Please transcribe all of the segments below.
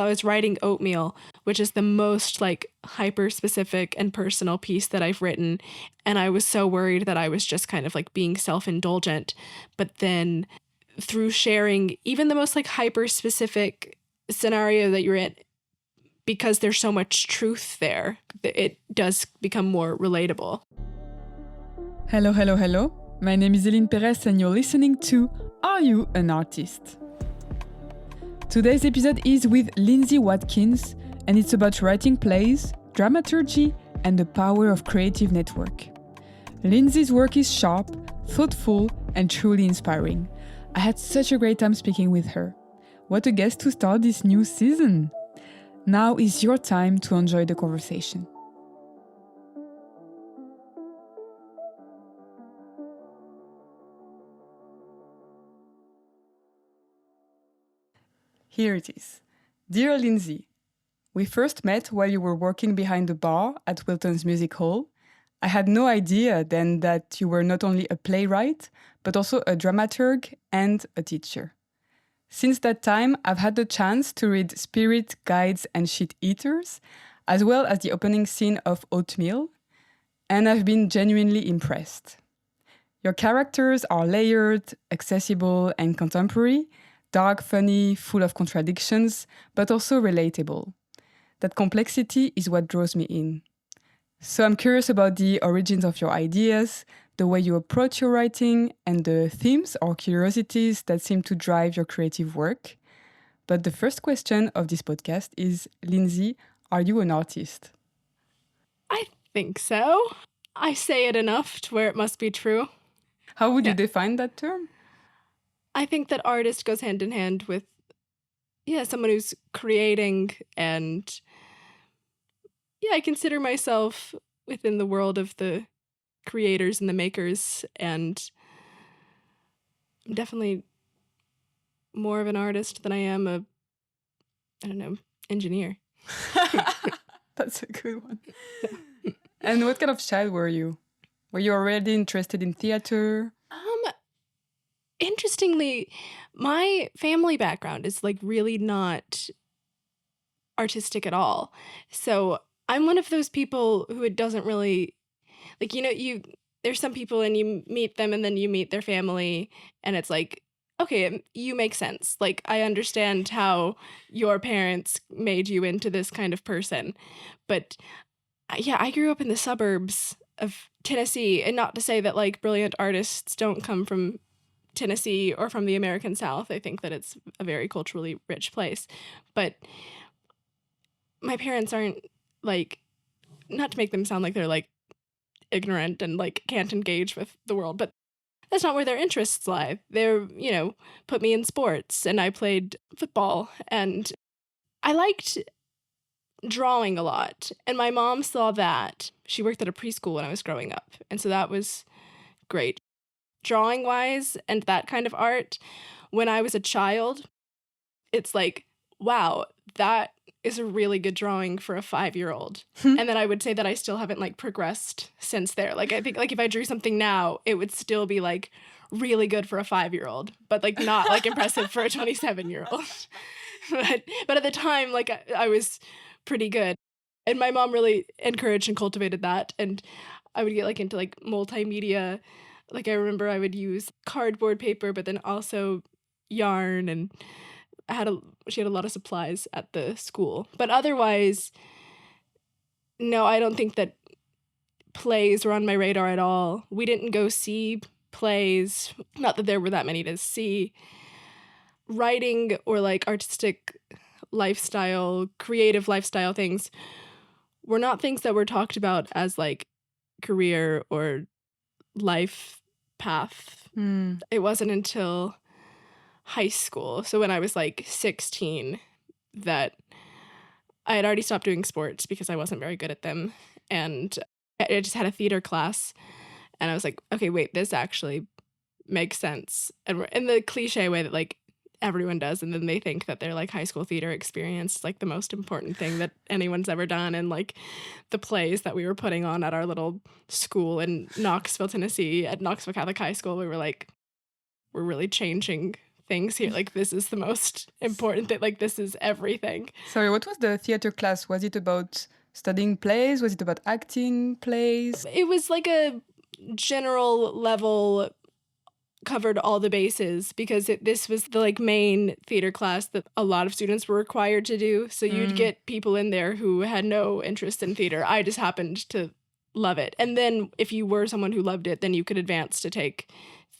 I was writing Oatmeal, which is the most like hyper-specific and personal piece that I've written. And I was so worried that I was just kind of like being self-indulgent. But then through sharing even the most like hyper-specific scenario that you're in, because there's so much truth there, it does become more relatable. Hello, hello, hello. My name is Eline Perez and you're listening to Are You an Artist? Today's episode is with Linsey Watkins and it's about writing plays, dramaturgy, and the power of creative network. Linsey's work is sharp, thoughtful, and truly inspiring. I had such a great time speaking with her. What a guest to start this new season! Now is your time to enjoy the conversation. Here it is. Dear Linsey, we first met while you were working behind the bar at Wilton's Music Hall. I had no idea then that you were not only a playwright, but also a dramaturg and a teacher. Since that time, I've had the chance to read Spirit, Guides and Shit Eaters, as well as the opening scene of Oatmeal, and I've been genuinely impressed. Your characters are layered, accessible and contemporary, dark, funny, full of contradictions, but also relatable. That complexity is what draws me in. So I'm curious about the origins of your ideas, the way you approach your writing, and the themes or curiosities that seem to drive your creative work. But the first question of this podcast is, Linsey, are you an artist? I think so. I say it enough to where it must be true. How would you define that term? I think that artist goes hand in hand with, someone who's creating, and I consider myself within the world of the creators and the makers, and I'm definitely more of an artist than I am engineer. That's a good one. And what kind of child were you? Were you already interested in theater? Interestingly, my family background is like really not artistic at all. So I'm one of those people who it doesn't really, like, there's some people and you meet them and then you meet their family and it's like, okay, you make sense. Like, I understand how your parents made you into this kind of person. But I grew up in the suburbs of Tennessee, and not to say that like brilliant artists don't come from Tennessee or from the American South. I think that it's a very culturally rich place. But my parents aren't like, not to make them sound like they're like ignorant and like can't engage with the world, but that's not where their interests lie. They're, put me in sports and I played football and I liked drawing a lot. And my mom saw that. She worked at a preschool when I was growing up. And so that was great. Drawing wise and that kind of art, when I was a child, it's like, wow, that is a really good drawing for a 5-year-old. And then I would say that I still haven't like progressed since there. Like, I think like if I drew something now, it would still be like really good for a 5-year-old, but like not like impressive for a 27-year-old. But at the time, like I was pretty good. And my mom really encouraged and cultivated that. And I would get like into like multimedia. Like I remember I would use cardboard paper, but then also yarn, and she had a lot of supplies at the school. But otherwise, no, I don't think that plays were on my radar at all. We didn't go see plays, not that there were that many to see. Writing or like artistic lifestyle, creative lifestyle things were not things that were talked about as like career or life path. It wasn't until high school, so when I was like 16, that I had already stopped doing sports because I wasn't very good at them, and I just had a theater class, and I was like, okay, wait, this actually makes sense, and in the cliche way that like everyone does, and then they think that their like high school theater experience is like the most important thing that anyone's ever done. And like the plays that we were putting on at our little school in Knoxville, Tennessee, at Knoxville Catholic High School, we were like, we're really changing things here. Like, this is the most important thing. Like, this is everything. Sorry, what was the theater class? Was it about studying plays? Was it about acting plays? It was like a general level, covered all the bases, because this was the like main theater class that a lot of students were required to do. So you'd get people in there who had no interest in theater. I just happened to love it. And then if you were someone who loved it, then you could advance to take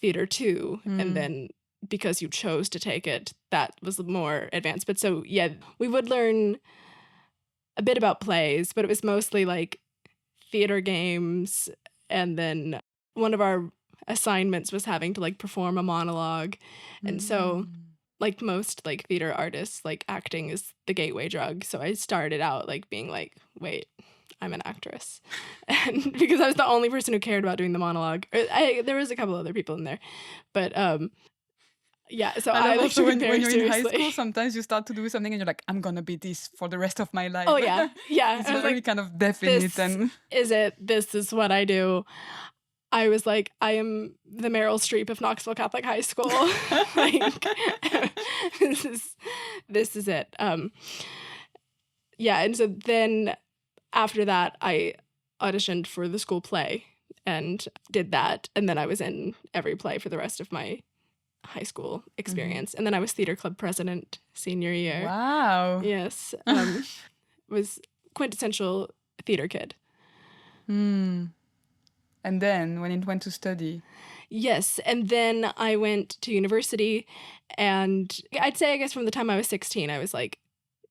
theater too. And then because you chose to take it, that was more advanced. But so, yeah, we would learn a bit about plays, but it was mostly like theater games. And then one of our assignments was having to like perform a monologue. And so, like most like theater artists, like acting is the gateway drug. So I started out like being like, wait, I'm an actress. And because I was the only person who cared about doing the monologue. There was a couple other people in there. But yeah, so I like also took it when very you're in high seriously. school, sometimes you start to do something and you're like, I'm gonna be this for the rest of my life. Oh yeah. Yeah. It's I was very like, kind of definite this and is it. This is what I do. I was like, I am the Meryl Streep of Knoxville Catholic High School. Like, this is it. Yeah, and so then after that, I auditioned for the school play and did that, and then I was in every play for the rest of my high school experience. And then I was theater club president senior year. wow. Yes, was quintessential theater kid. And then when it went to study, Yes, and then I went to university, and I'd say, I guess from the time I was 16, I was like,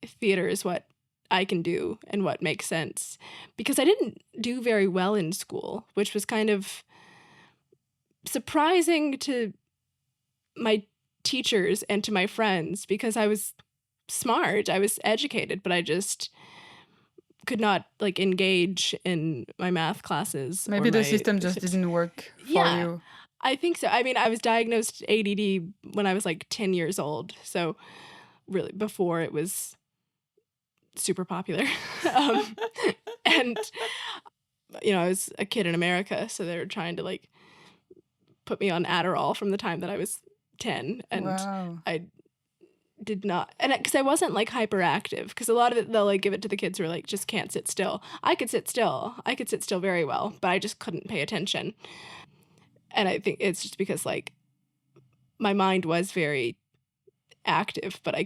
theater is what I can do and what makes sense. Because I didn't do very well in school, which was kind of surprising to my teachers and to my friends, because I was smart, I was educated, but I just could not like engage in my math classes. maybe the system just didn't work for you. I think so. I mean, I was diagnosed ADD when I was like 10 years old. So really before it was super popular. And, you know, I was a kid in America. So they were trying to like put me on Adderall from the time that I was 10. And Wow. I did not, and because I wasn't like hyperactive, because a lot of it they'll like give it to the kids who are like just can't sit still. I could sit still very well, but I just couldn't pay attention. And I think it's just because like my mind was very active, but I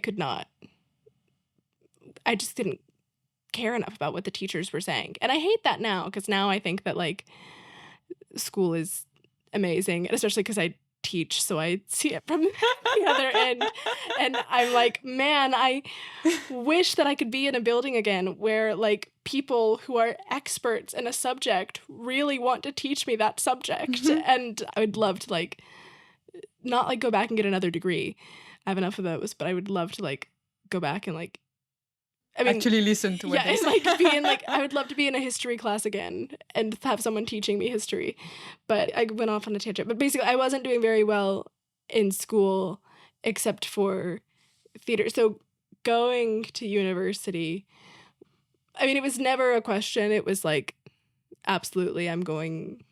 just didn't care enough about what the teachers were saying. And I hate that now, because now I think that like school is amazing, and especially because I teach, so I see it from the other end, and I'm like, man, I wish that I could be in a building again where like people who are experts in a subject really want to teach me that subject. And I would love to like not like go back and get another degree. I have enough of those, but I would love to like go back and like, I mean, actually listen to what yeah, they and say. like be in like I would love to be in a history class again and have someone teaching me history. But I went off on a tangent. But basically, I wasn't doing very well in school except for theater. So going to university, I mean, it was never a question. It was like, absolutely, I'm going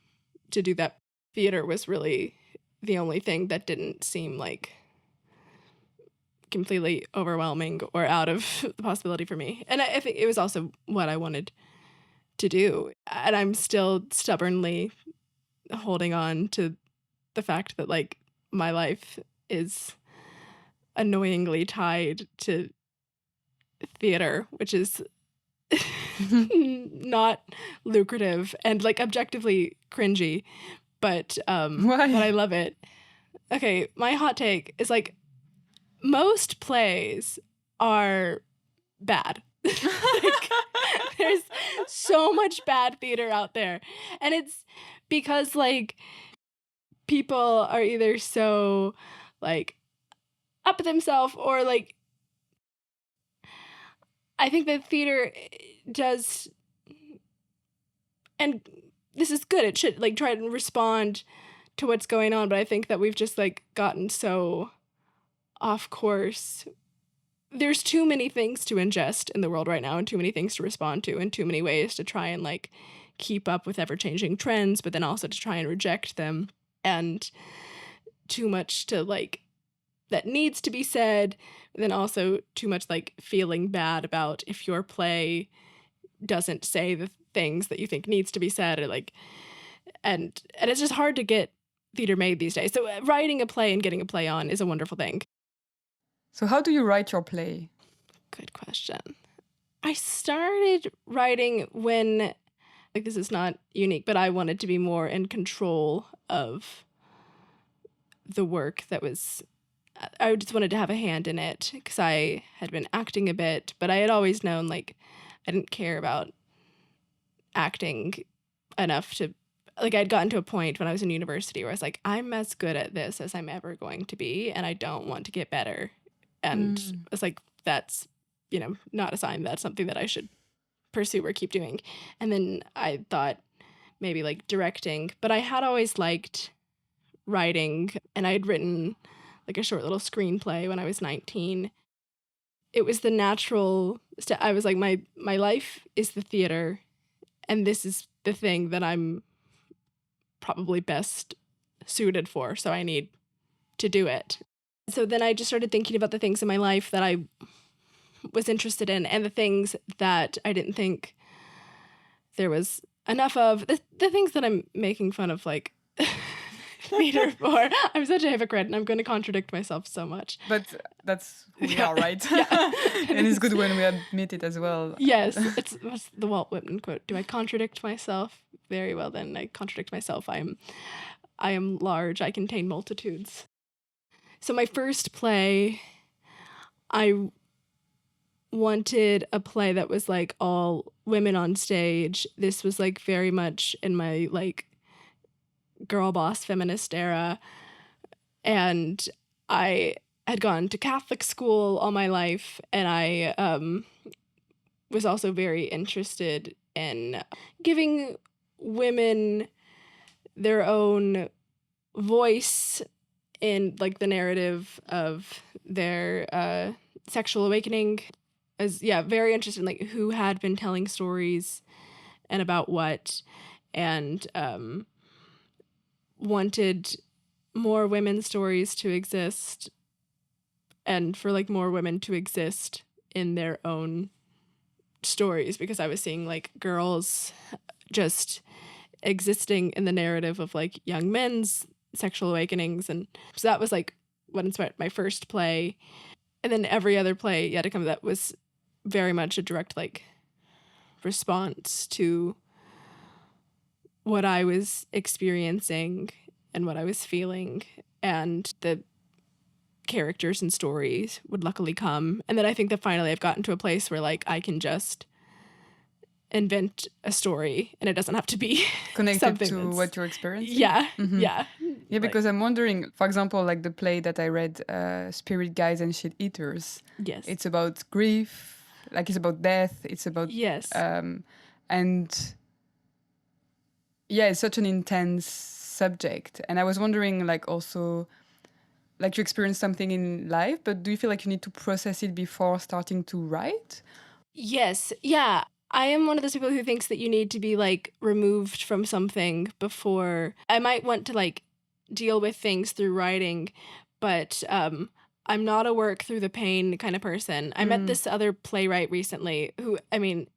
to do that. Theater was really the only thing that didn't seem like completely overwhelming or out of the possibility for me. And I think it was also what I wanted to do. And I'm still stubbornly holding on to the fact that like my life is annoyingly tied to theater, which is not lucrative and like objectively cringy, but Why? but I love it. Okay, my hot take is like most plays are bad. Like, there's so much bad theater out there. And it's because like people are either so like up themselves or like I think that theater does, and this is good, it should like try to respond to what's going on, but I think that we've just like gotten so off course. There's too many things to ingest in the world right now and too many things to respond to and too many ways to try and like keep up with ever-changing trends, but then also to try and reject them, and too much to like that needs to be said, then also too much like feeling bad about if your play doesn't say the things that you think needs to be said, or like, and it's just hard to get theater made these days. So writing a play and getting a play on is a wonderful thing. So how do you write your play? Good question. I started writing when, like, this is not unique, but I wanted to be more in control of the work that was, I just wanted to have a hand in it because I had been acting a bit, but I had always known, like, I didn't care about acting enough to, like, I'd gotten to a point when I was in university where I was like, I'm as good at this as I'm ever going to be, and I don't want to get better. And it's like, that's, you know, not a sign that's something that I should pursue or keep doing. And then I thought maybe like directing, but I had always liked writing, and I had written like a short little screenplay when I was 19. It was the natural I was like, my life is the theater, and this is the thing that I'm probably best suited for, so I need to do it. So then I just started thinking about the things in my life that I was interested in, and the things that I didn't think there was enough of. The things that I'm making fun of, like, theater for. I'm such a hypocrite, and I'm going to contradict myself so much. But that's who we are, right? Yeah. And it's good when we admit it as well. Yes. What's the Walt Whitman quote? Do I contradict myself? Very well, then. I contradict myself. I am large. I contain multitudes. So my first play, I wanted a play that was like all women on stage. This was like very much in my like girl boss feminist era. And I had gone to Catholic school all my life, and I was also very interested in giving women their own voice in like the narrative of their sexual awakening. Very interested in like who had been telling stories and about what, and wanted more women's stories to exist, and for like more women to exist in their own stories, because I was seeing like girls just existing in the narrative of like young men's sexual awakenings. And so that was like what inspired my first play. And then every other play yet to come that was very much a direct like response to what I was experiencing and what I was feeling. And the characters and stories would luckily come. And then I think that finally I've gotten to a place where like I can just invent a story, and it doesn't have to be connected to what you're experiencing. Yeah. Yeah, because I'm wondering, for example, like the play that I read, Spirit Guides and Shit Eaters. Yes. It's about grief, like it's about death, it's about... Yes. And yeah, it's such an intense subject. And I was wondering, like, also, like you experienced something in life, but do you feel like you need to process it before starting to write? Yes. Yeah. I am one of those people who thinks that you need to be like removed from something before. I might want to like deal with things through writing, but I'm not a work through the pain kind of person. I met this other playwright recently who, I mean,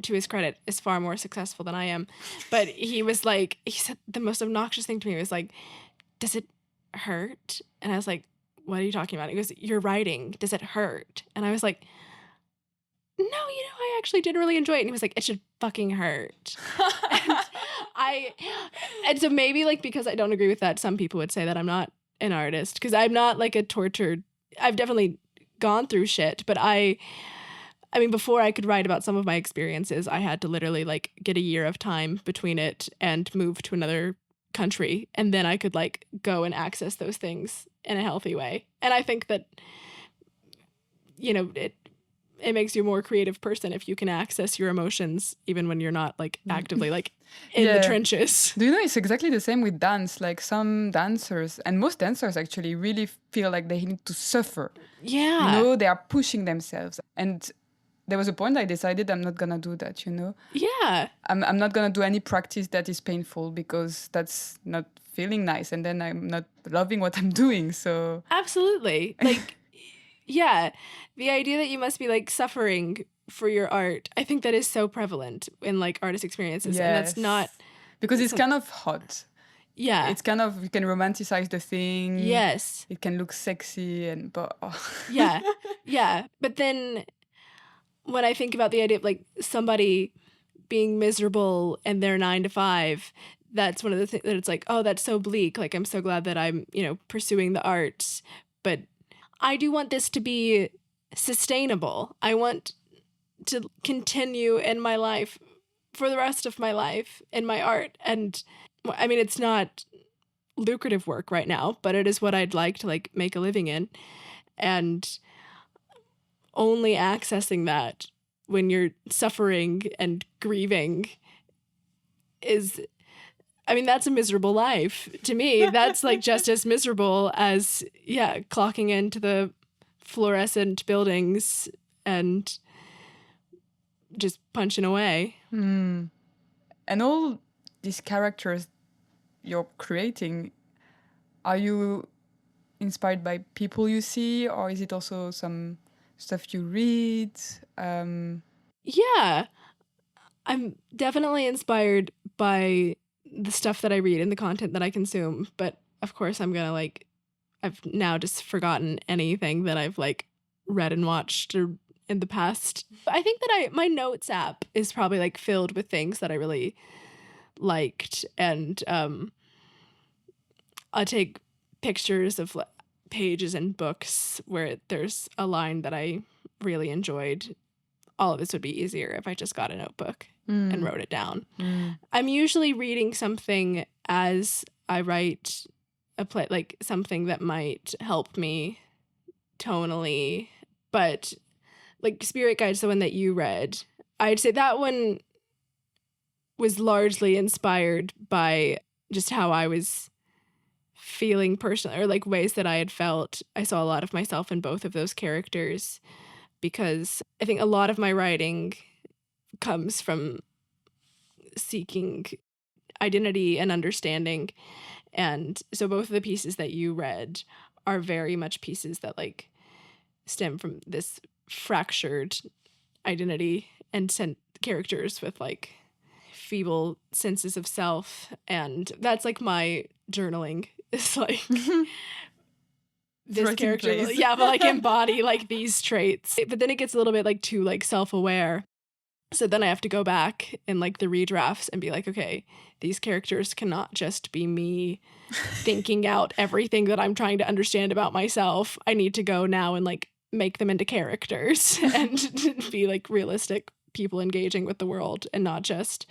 to his credit, is far more successful than I am. But he said the most obnoxious thing to me was like, does it hurt? And I was like, what are you talking about? He goes, you're writing. Does it hurt? And I was like, no, I actually did really enjoy it. And he was like, it should fucking hurt. and so maybe like, because I don't agree with that, some people would say that I'm not an artist, because I'm not like I've definitely gone through shit, but I mean, before I could write about some of my experiences, I had to literally like get a year of time between it and move to another country. And then I could like go and access those things in a healthy way. And I think that, it makes you a more creative person if you can access your emotions even when you're not like actively like in the trenches. Do you know, it's exactly the same with dance. Like some dancers, and most dancers actually, really feel like they need to suffer. Yeah. They are pushing themselves. And there was a point I decided I'm not gonna do that, you know? Yeah. I'm not gonna do any practice that is painful because that's not feeling nice, and then I'm not loving what I'm doing. So Absolutely. Like, yeah, the idea that you must be like suffering for your art, I think that is so prevalent in like artist experiences, and that's not yes, because it's kind of hot. yeah. It's kind of, you can romanticize the thing. Yes. It can look sexy but Yeah. Yeah. But then when I think about the idea of like somebody being miserable in their 9 to 5, that's one of the things that it's like, oh, that's so bleak. Like, I'm so glad that I'm, pursuing the arts. But I do want this to be sustainable. I want to continue in my life for the rest of my life in my art. And I mean, it's not lucrative work right now, but it is what I'd like to like make a living in. And only accessing that when you're suffering and grieving is, I mean, that's a miserable life. To me, that's like just as miserable as, clocking into the fluorescent buildings and just punching away. And all these characters you're creating, are you inspired by people you see, or is it also some stuff you read? Yeah, I'm definitely inspired by the stuff that I read and the content that I consume. But of course, I'm going to I've now just forgotten anything that I've like read and watched or in the past. I think that my notes app is probably like filled with things that I really liked. And I take pictures of pages and books where there's a line that I really enjoyed. All of this would be easier if I just got a notebook and wrote it down. I'm usually reading something as I write a play, like something that might help me tonally. But like Spirit Guide's the one that you read. I'd say that one was largely inspired by just how I was feeling personally, or like ways that I had felt. I saw a lot of myself in both of those characters, because I think a lot of my writing comes from seeking identity and understanding. And so both of the pieces that you read are very much pieces that like stem from this fractured identity and characters with like feeble senses of self. And that's like my journaling. It's like this right character will, place. but like embody like these traits. But then it gets a little bit like too like self-aware. So then I have to go back in like the redrafts and be like, okay, these characters cannot just be me thinking out everything that I'm trying to understand about myself. I need to go now and like make them into characters and be like realistic people engaging with the world, and not just,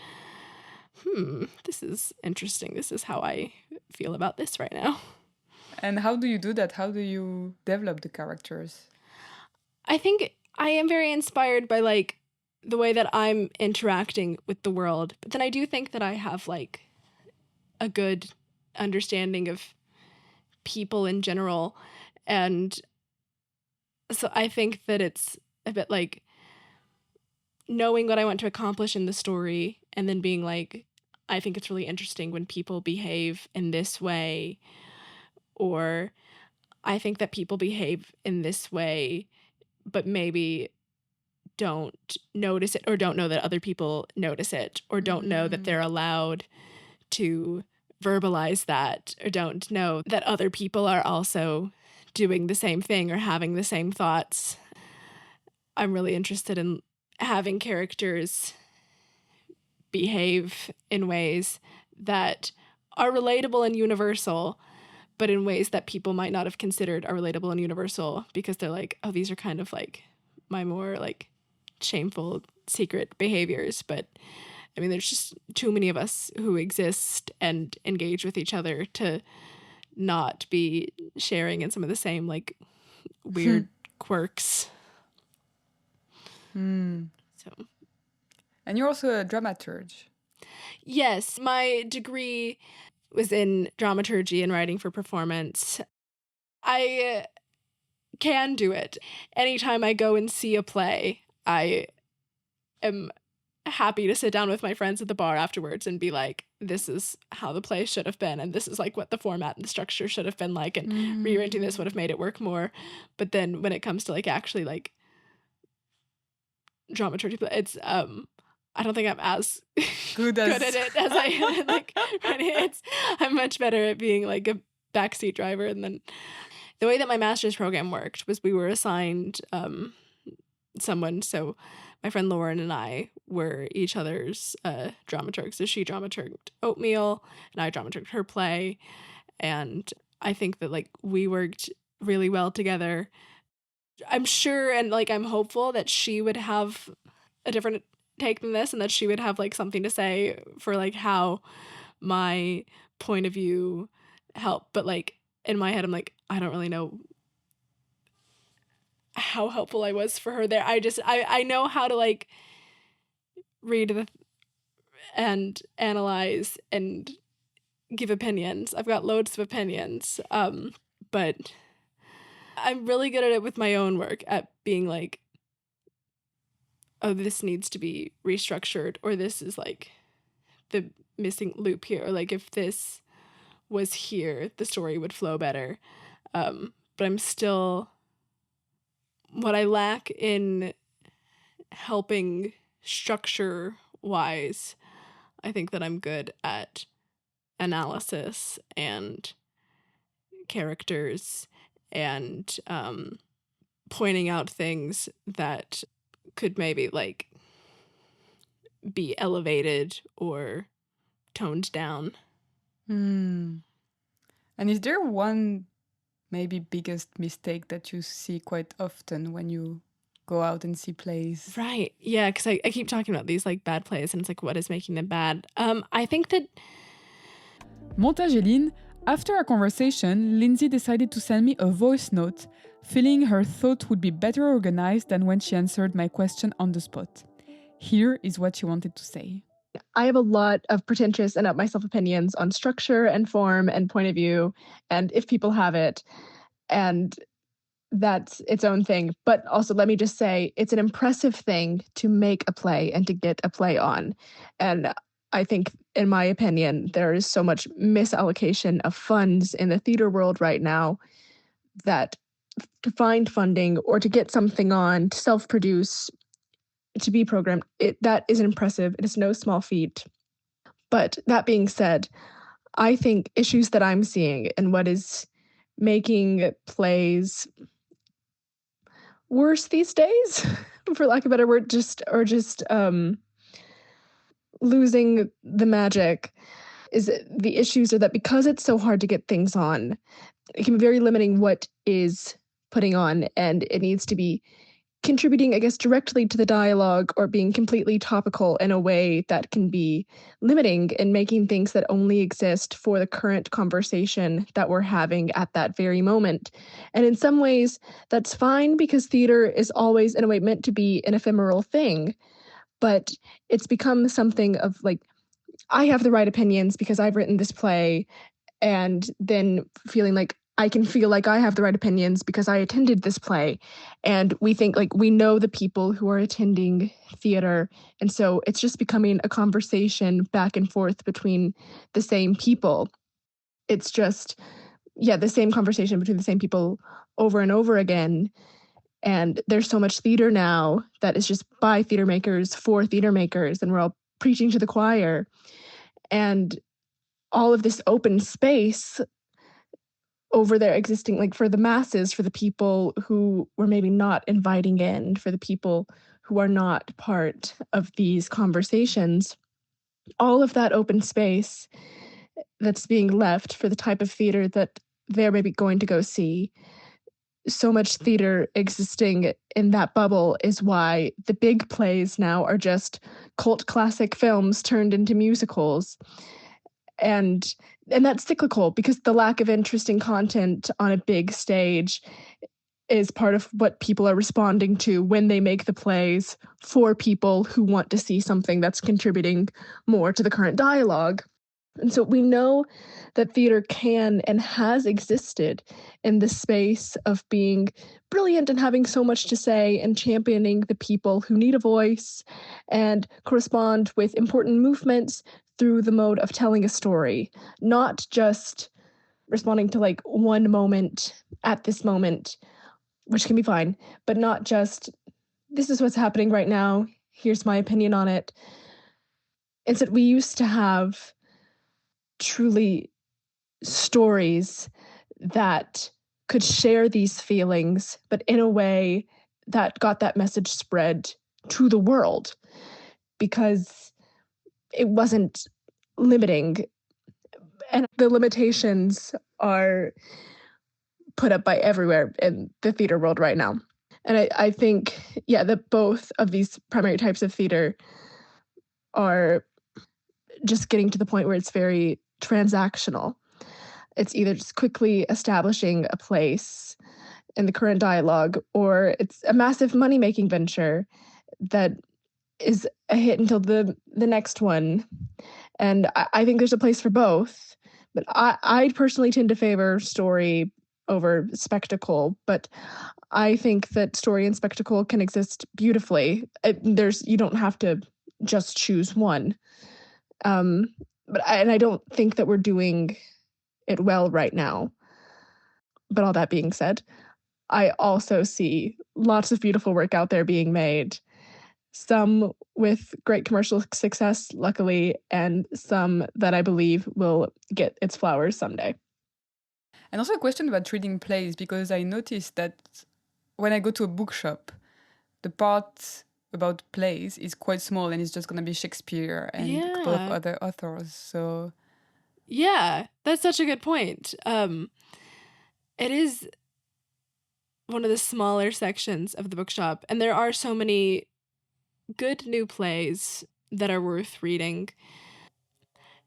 this is interesting. This is how I feel about this right now. And how do you do that? How do you develop the characters? I think I am very inspired by like the way that I'm interacting with the world. But then I do think that I have like a good understanding of people in general. And so I think that it's a bit like knowing what I want to accomplish in the story, and then being like, I think it's really interesting when people behave in this way, or I think that people behave in this way, but maybe don't notice it, or don't know that other people notice it, or don't know that they're allowed to verbalize that, or don't know that other people are also doing the same thing or having the same thoughts. I'm really interested in having characters behave in ways that are relatable and universal, but in ways that people might not have considered are relatable and universal, because they're like, oh, these are kind of like my more like shameful secret behaviors. But I mean, there's just too many of us who exist and engage with each other to not be sharing in some of the same like weird quirks. So, and you're also a dramaturge. Yes, my degree was in dramaturgy and writing for performance. I can do it. Anytime I go and see a play, I am happy to sit down with my friends at the bar afterwards and be like, this is how the play should have been, and this is like what the format and the structure should have been like, and rearranging this would have made it work more. But then when it comes to like actually like dramaturgy, it's I don't think I'm as good at it as I am like writing. I'm much better at being like a backseat driver. And then the way that my master's program worked was we were assigned someone. So my friend Lauren and I were each other's dramaturgs. So she dramaturged Oatmeal and I dramaturged her play. And I think that like we worked really well together. I'm sure and like I'm hopeful that she would have a different take than this, and that she would have like something to say for like how my point of view helped. But like in my head, I'm like, I don't really know how helpful I was for her there. I know how to like read and analyze and give opinions. I've got loads of opinions. But I'm really good at it with my own work, at being like, oh, this needs to be restructured, or this is like the missing loop here, or like if this was here, the story would flow better. But I'm still, what I lack in helping structure wise, I think that I'm good at analysis and characters and pointing out things that could maybe like be elevated or toned down. And is there one maybe biggest mistake that you see quite often when you go out and see plays? Right. Yeah, because I keep talking about these like bad plays, and it's like, what is making them bad? I think that Montageline, after our conversation, Linsey decided to send me a voice note, feeling her thought would be better organized than when she answered my question on the spot. Here is what she wanted to say. I have a lot of pretentious and up myself opinions on structure and form and point of view, and if people have it, and that's its own thing. But also, let me just say, it's an impressive thing to make a play and to get a play on. And I think, in my opinion, there is so much misallocation of funds in the theater world right now that to find funding or to get something on, to self-produce, to be programmed, that is impressive. It is no small feat. But that being said, I think issues that I'm seeing and what is making plays worse these days, for lack of a better word, just losing the magic, is the issues are that because it's so hard to get things on, it can be very limiting what is putting on, and it needs to be contributing, I guess, directly to the dialogue or being completely topical in a way that can be limiting and making things that only exist for the current conversation that we're having at that very moment. And in some ways, that's fine because theater is always, in a way, meant to be an ephemeral thing. But it's become something of like, I have the right opinions because I've written this play, and then feeling like I can feel like I have the right opinions because I attended this play. And we think like we know the people who are attending theater. And so it's just becoming a conversation back and forth between the same people. It's just, the same conversation between the same people over and over again. And there's so much theater now that is just by theater makers for theater makers. And we're all preaching to the choir. And all of this open space over there existing, like for the masses, for the people who were maybe not inviting in, for the people who are not part of these conversations, all of that open space that's being left for the type of theater that they're maybe going to go see. So much theater existing in that bubble is why the big plays now are just cult classic films turned into musicals. And that's cyclical because the lack of interesting content on a big stage is part of what people are responding to when they make the plays for people who want to see something that's contributing more to the current dialogue. And so we know that theater can and has existed in the space of being brilliant and having so much to say and championing the people who need a voice and correspond with important movements through the mode of telling a story, not just responding to like one moment at this moment, which can be fine, but not just this is what's happening right now. Here's my opinion on it. Instead, we used to have truly stories that could share these feelings, but in a way that got that message spread to the world because it wasn't limiting. And the limitations are put up by everywhere in the theater world right now. And I think, yeah, that both of these primary types of theater are just getting to the point where it's very transactional. It's either just quickly establishing a place in the current dialogue, or it's a massive money-making venture that is a hit until the next one. And I think there's a place for both. But I personally tend to favor story over spectacle. But I think that story and spectacle can exist beautifully. You don't have to just choose one. I don't think that we're doing it well right now. But all that being said, I also see lots of beautiful work out there being made, some with great commercial success, luckily, and some that I believe will get its flowers someday. And also a question about reading plays, because I noticed that when I go to a bookshop, the part about plays is quite small and it's just going to be Shakespeare and a couple of Yeah. other authors. So Yeah, that's such a good point. It is one of the smaller sections of the bookshop, and there are so many good new plays that are worth reading.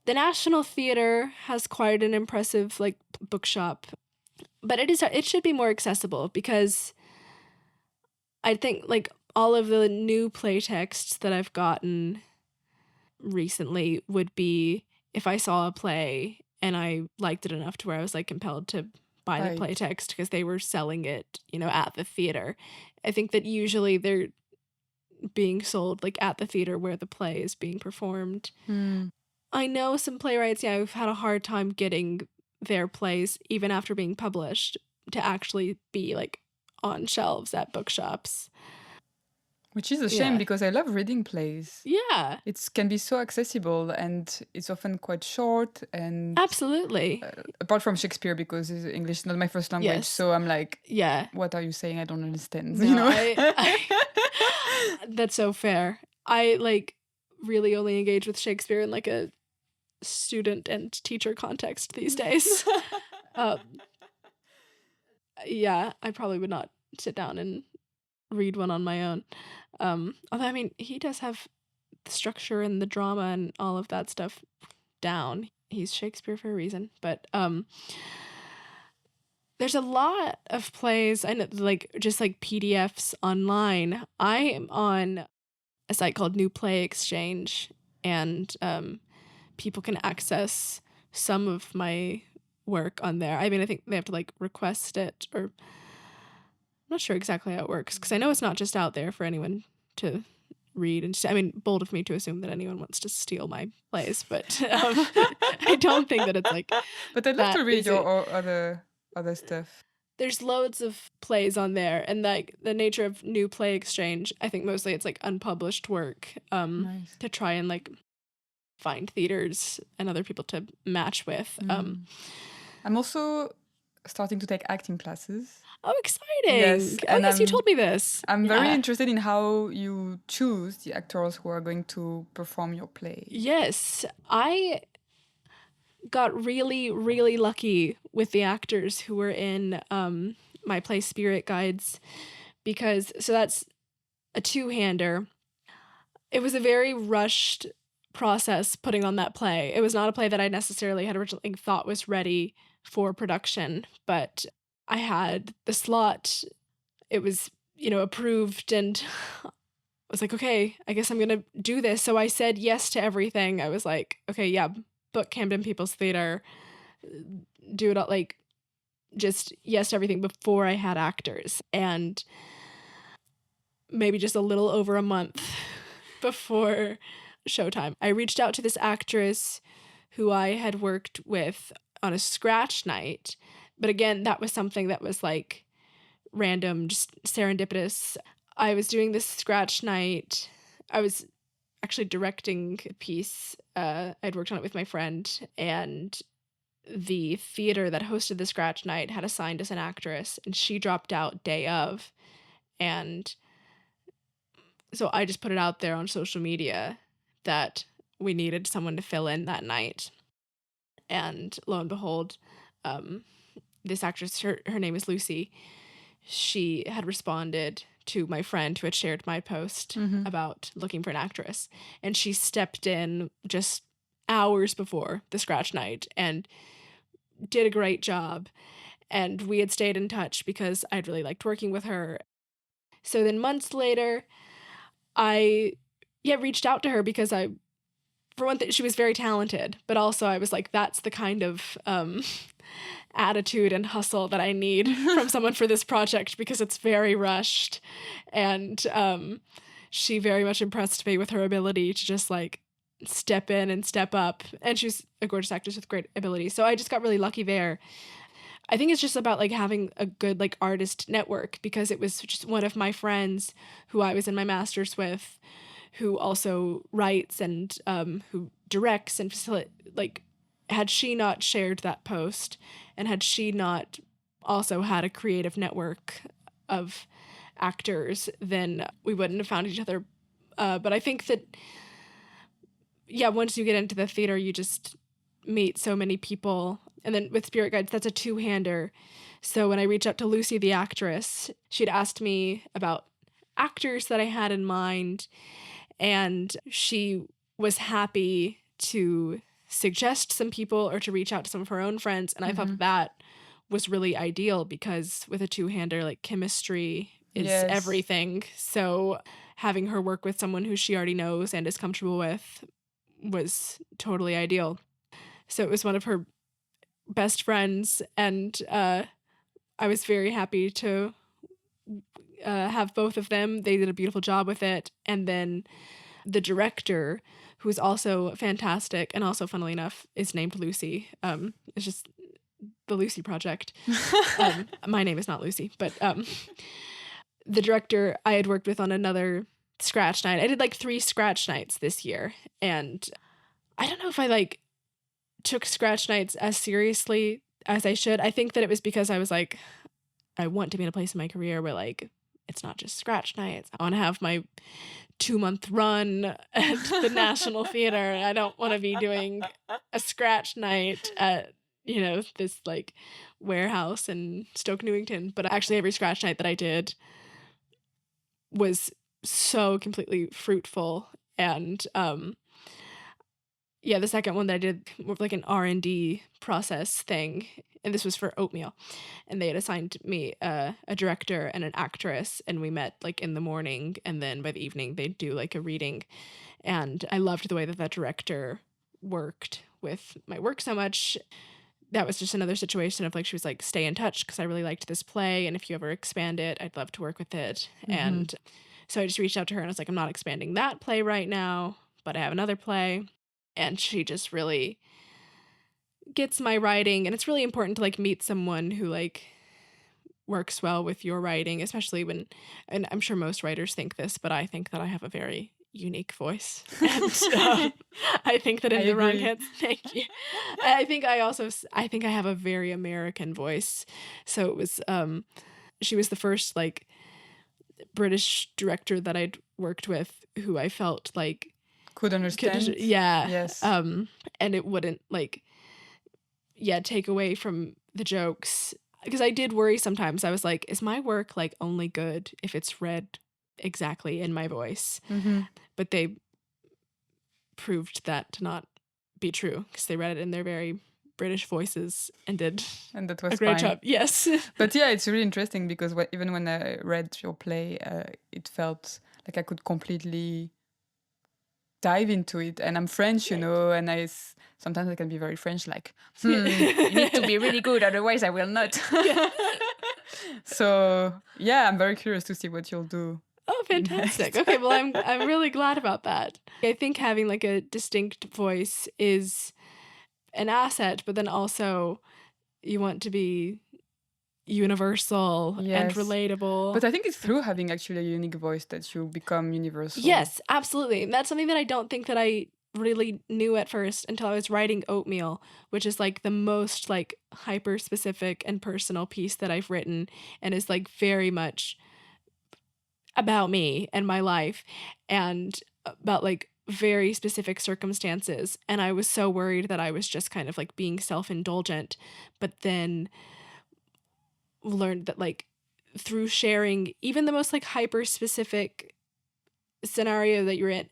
The National Theatre has quite an impressive like bookshop, but it should be more accessible because I think like all of the new play texts that I've gotten recently would be if I saw a play and I liked it enough to where I was like compelled to buy the play right. text because they were selling it, at the theater. I think that usually they're being sold like at the theater where the play is being performed. I know some playwrights, yeah, who've had a hard time getting their plays, even after being published, to actually be like on shelves at bookshops. Which is a shame Yeah. because I love reading plays. Yeah, It can be so accessible and it's often quite short. And absolutely. apart from Shakespeare, because English is not my first language, Yes. so I'm like, Yeah. what are you saying? I don't understand. No, that's so fair. I like really only engage with Shakespeare in like a student and teacher context these days. Yeah, I probably would not sit down and read one on my own. Although I mean, he does have the structure and the drama and all of that stuff down. He's Shakespeare for a reason. But there's a lot of plays and like just like PDFs online. I am on a site called New Play Exchange, and people can access some of my work on there. I mean, I think they have to like request it, or I'm not sure exactly how it works because I know it's not just out there for anyone to read. And I mean, bold of me to assume that anyone wants to steal my plays, but I don't think that it's like. But I'd love to that read is your other stuff. There's loads of plays on there, and like the nature of New Play Exchange, I think mostly it's like unpublished work Nice. to try and like find theaters and other people to match with. I'm also starting to take acting classes. Oh, exciting! Yes, Oh, and yes, you told me this. I'm very Yeah. interested in how you choose the actors who are going to perform your play. Yes, I got really, really lucky with the actors who were in my play Spirit Guides, because so that's a two-hander. It was a very rushed process putting on that play. It was not a play that I necessarily had originally thought was ready for production, but I had the slot. It was, approved, and I was like, okay, I guess I'm going to do this. So I said yes to everything. I was like, okay, yeah, book Camden People's Theatre, do it all, like, just yes to everything before I had actors. And maybe just a little over a month before showtime, I reached out to this actress who I had worked with on a scratch night. But again, that was something that was like random, just serendipitous. I was doing this scratch night. I was actually directing a piece. I'd worked on it with my friend, and the theater that hosted the scratch night had assigned us an actress, and she dropped out day of. And so I just put it out there on social media that we needed someone to fill in that night. And lo and behold, this actress, her name is Lucy, she had responded to my friend who had shared my post about looking for an actress. And she stepped in just hours before the scratch night and did a great job. And we had stayed in touch because I'd really liked working with her. So then months later, I reached out to her because for one thing, she was very talented, but also I was like, that's the kind of attitude and hustle that I need from someone for this project, because it's very rushed. And she very much impressed me with her ability to just like step in and step up. And she's a gorgeous actress with great ability. So I just got really lucky there. I think it's just about like having a good like artist network, because it was just one of my friends who I was in my master's with, who also writes and who directs and like, had she not shared that post, and had she not also had a creative network of actors, then we wouldn't have found each other. But I think that, once you get into the theater, you just meet so many people. And then with Spirit Guides, that's a two-hander. So when I reached out to Lucy, the actress, she'd asked me about actors that I had in mind, and she was happy to suggest some people or to reach out to some of her own friends. And I thought that was really ideal, because with a two-hander, like, chemistry is everything. So having her work with someone who she already knows and is comfortable with was totally ideal. So it was one of her best friends, and I was very happy to have both of them. They did a beautiful job with it. And then the director, who is also fantastic and also, funnily enough, is named Lucy. It's just the Lucy Project. My name is not Lucy, but the director I had worked with on another scratch night. I did like 3 scratch nights this year, and I don't know if I like took scratch nights as seriously as I should. I think that it was because I was like, I want to be in a place in my career where like it's not just scratch nights. I want to have my 2-month run at the National Theater. I don't want to be doing a scratch night at, this like warehouse in Stoke Newington. But actually every scratch night that I did was so completely fruitful. And the second one that I did was like an R&D process thing, and this was for Oatmeal, and they had assigned me a director and an actress, and we met like in the morning, and then by the evening they'd do like a reading. And I loved the way that director worked with my work so much. That was just another situation of like, she was like, stay in touch because I really liked this play, and if you ever expand it, I'd love to work with it. And so I just reached out to her and I was like, I'm not expanding that play right now, but I have another play. And she just really gets my writing. And it's really important to like meet someone who like works well with your writing, especially when, and I'm sure most writers think this, but I think that I have a very unique voice. And I think that in the wrong hands, thank you. I think I have a very American voice. So it was, she was the first like British director that I'd worked with who I felt like could understand. Yes. And it wouldn't like, take away from the jokes. Because I did worry sometimes. I was like, is my work like only good if it's read exactly in my voice? But they proved that to not be true, because they read it in their very British voices and did that was a great fine. job. Yes. But it's really interesting, because even when I read your play, it felt like I could completely dive into it. And I'm French, you know, and sometimes I can be very French, like, you need to be really good, otherwise I will not. So yeah, I'm very curious to see what you'll do. Oh, fantastic. next. Okay, well, I'm really glad about that. I think having like a distinct voice is an asset, but then also you want to be universal and Yes. relatable. But I think it's through having actually a unique voice that you become universal. Yes, absolutely. That's something that I don't think that I really knew at first until I was writing Oatmeal, which is like the most like hyper specific and personal piece that I've written, and is like very much about me and my life and about like very specific circumstances. And I was so worried that I was just kind of like being self-indulgent, but then learned that like through sharing even the most like hyper specific scenario that you're in,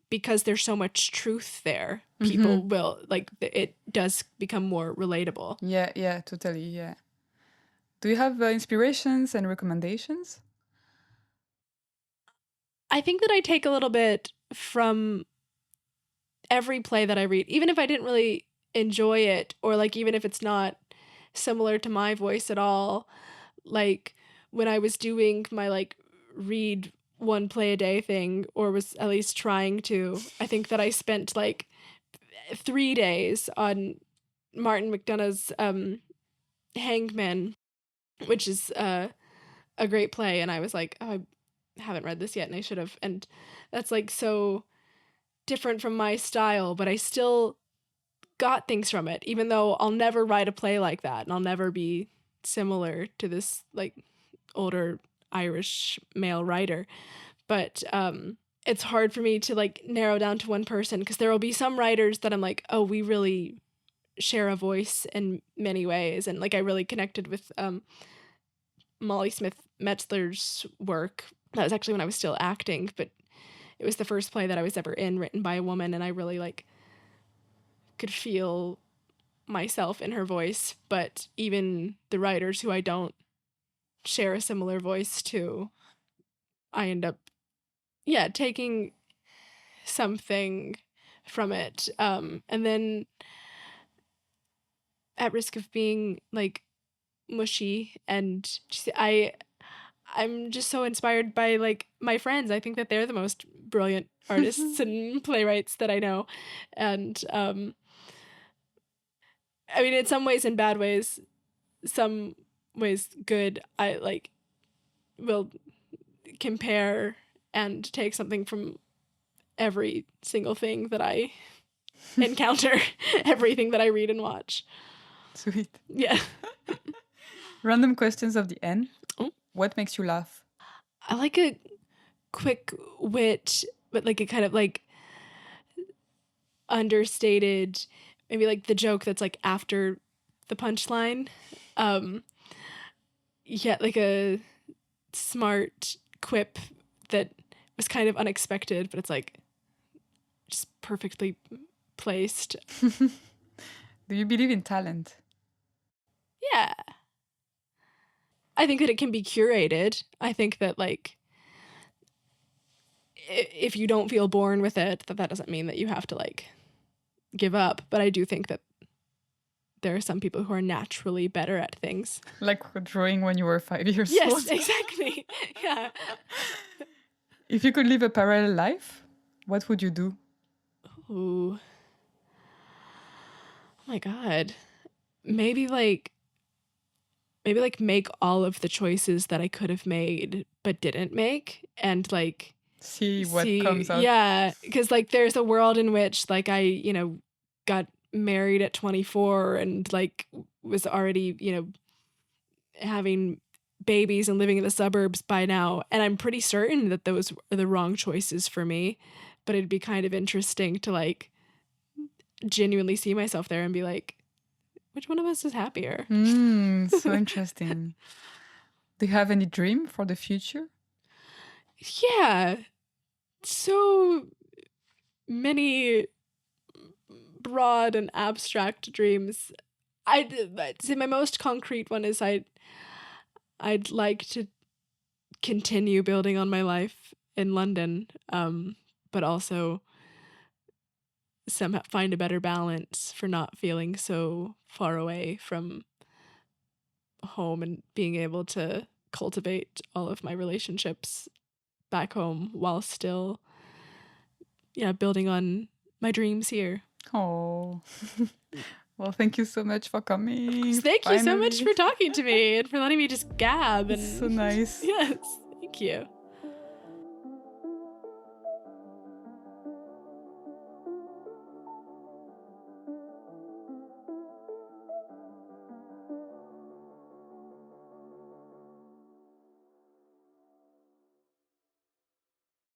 because there's so much truth there, people will like it does become more relatable. Yeah, totally. Yeah. Do you have inspirations and recommendations? I think that I take a little bit from every play that I read, even if I didn't really enjoy it, or like even if it's not similar to my voice at all. Like when I was doing my like read one play a day thing, or was at least trying to, I think that I spent like 3 days on Martin McDonagh's Hangmen, which is a great play, and I was like, oh, I haven't read this yet and I should have. And that's like so different from my style, but I still got things from it, even though I'll never write a play like that and I'll never be similar to this like older Irish male writer. But it's hard for me to like narrow down to one person, because there will be some writers that I'm like, oh, we really share a voice in many ways. And like I really connected with Molly Smith Metzler's work. That was actually when I was still acting, but it was the first play that I was ever in written by a woman, and I really like could feel myself in her voice. But even the writers who I don't share a similar voice to, I end up taking something from it. And then at risk of being like mushy and just, I'm just so inspired by like my friends. I think that they're the most brilliant artists and playwrights that I know. And I mean, in some ways, in bad ways, some ways good, I like will compare and take something from every single thing that I encounter, everything that I read and watch. Sweet. Yeah. Random questions of the end. Oh. What makes you laugh? I like a quick wit, but like a kind of like understated, maybe like the joke that's like after the punchline. Like a smart quip that was kind of unexpected, but it's like just perfectly placed. Do you believe in talent? Yeah. I think that it can be curated. I think that like if you don't feel born with it, that doesn't mean that you have to like give up. But I do think that there are some people who are naturally better at things. Like drawing when you were 5 years old? Yes, exactly. Yeah. If you could live a parallel life, what would you do? Ooh. Oh my God. Maybe like make all of the choices that I could have made but didn't make, and like see what comes out. Yeah, because like there's a world in which like I, got married at 24 and like was already, having babies and living in the suburbs by now, and I'm pretty certain that those are the wrong choices for me. But it'd be kind of interesting to like genuinely see myself there and be like, which one of us is happier? So interesting. Do you have any dream for the future? Yeah. So many broad and abstract dreams. I'd say my most concrete one is I'd like to continue building on my life in London, but also somehow find a better balance for not feeling so far away from home and being able to cultivate all of my relationships back home while still building on my dreams here. Oh. Well, thank you so much for coming. Thank you so much finally. for talking to me and for letting me just gab. It's And so nice. yes, thank you.